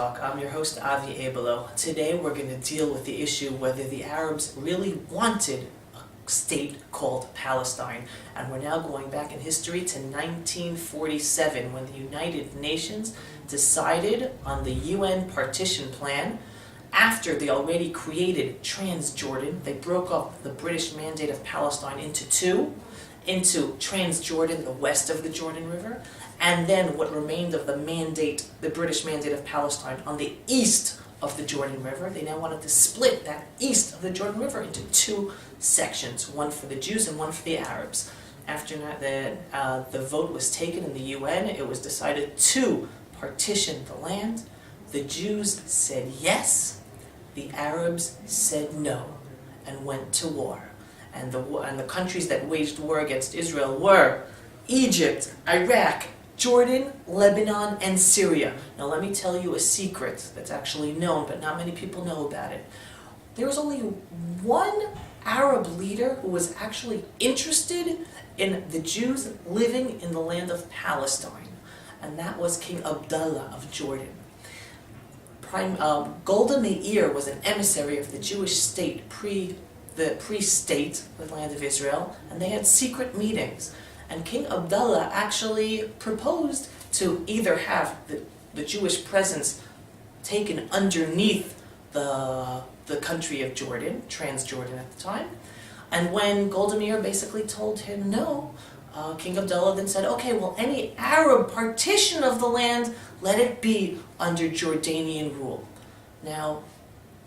Talk. I'm your host, Avi Abelo. Today we're going to deal with the issue whether the Arabs really wanted a state called Palestine. And we're now going back in history to 1947 when the United Nations decided on the UN partition plan. After the already created Transjordan, they broke up the British Mandate of Palestine into two, into Transjordan, the west of the Jordan River, and then what remained of the British Mandate of Palestine on the east of the Jordan River. They now wanted to split that east of the Jordan River into two sections, one for the Jews and one for the Arabs. After the vote was taken in the UN, it was decided to partition the land. The Jews said yes, the Arabs said no, and went to war. And the countries that waged war against Israel were Egypt, Iraq, Jordan, Lebanon, and Syria. Now let me tell you a secret that's actually known, but not many people know about it. There was only one Arab leader who was actually interested in the Jews living in the land of Palestine, and that was King Abdullah of Jordan. Golda Meir was an emissary of the Jewish state pre-state, the land of Israel, and they had secret meetings. And King Abdullah actually proposed to either have the Jewish presence taken underneath the country of Jordan, Transjordan at the time. And when Golda Meir basically told him no, King Abdullah then said, okay, well, any Arab partition of the land, let it be under Jordanian rule. Now,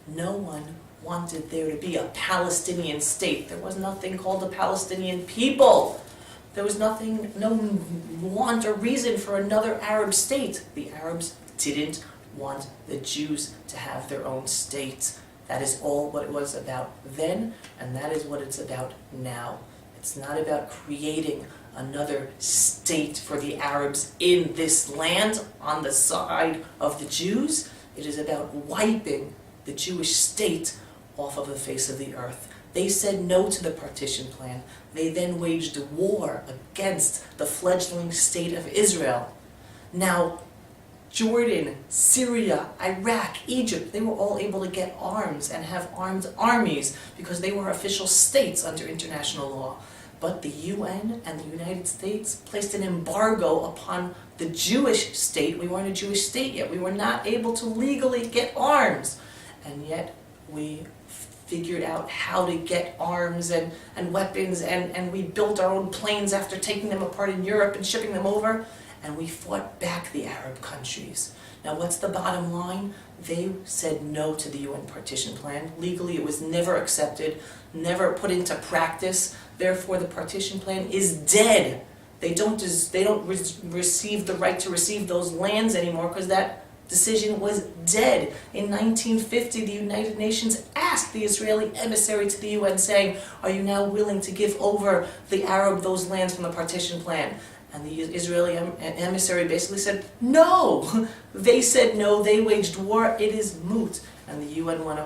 no one wanted there to be a Palestinian state. There was nothing called the Palestinian people. There was no want or reason for another Arab state. The Arabs didn't want the Jews to have their own state. That is all what it was about then, and that is what it's about now. It's not about creating another state for the Arabs in this land on the side of the Jews. It is about wiping the Jewish state off of the face of the earth. They said no to the partition plan. They then waged war against the fledgling state of Israel. Now, Jordan, Syria, Iraq, Egypt, they were all able to get arms and have armed armies because they were official states under international law. But the UN and the United States placed an embargo upon the Jewish state. We weren't a Jewish state yet. We were not able to legally get arms. And yet we figured out how to get arms and weapons, and we built our own planes after taking them apart in Europe and shipping them over, and we fought back the Arab countries. Now what's the bottom line? They said no to the UN partition plan. Legally it was never accepted, never put into practice. Therefore the partition plan is dead. They don't receive the right to receive those lands anymore because that decision was dead. In 1950, the United Nations asked the Israeli emissary to the UN saying, are you now willing to give over the Arab those lands from the partition plan? And the Israeli emissary basically said, no! They said no, they waged war, it is moot. And the UN went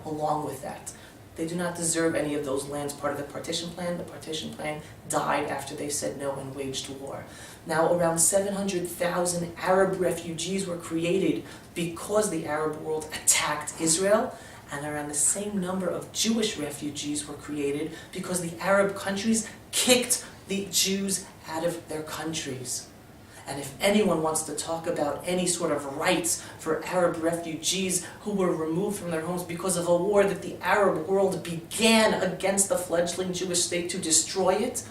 along with that. They do not deserve any of those lands part of the partition plan. The partition plan died after they said no and waged war. Now around 700,000 Arab refugees were created because the Arab world attacked Israel, and around the same number of Jewish refugees were created because the Arab countries kicked the Jews out of their countries. And if anyone wants to talk about any sort of rights for Arab refugees who were removed from their homes because of a war that the Arab world began against the fledgling Jewish state to destroy it,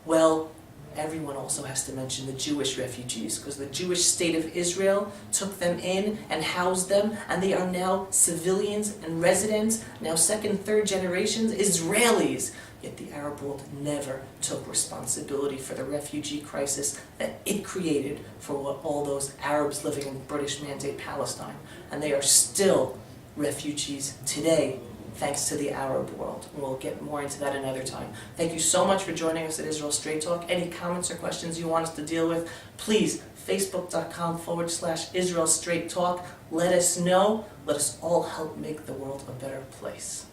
well, everyone also has to mention the Jewish refugees, because the Jewish state of Israel took them in and housed them, and they are now civilians and residents, now second, third generations Israelis. Yet the Arab world never took responsibility for the refugee crisis that it created for all those Arabs living in British Mandate Palestine. And they are still refugees today, thanks to the Arab world. We'll get more into that another time. Thank you so much for joining us at Israel Straight Talk. Any comments or questions you want us to deal with, please, facebook.com/Israel Straight Talk. Let us know. Let us all help make the world a better place.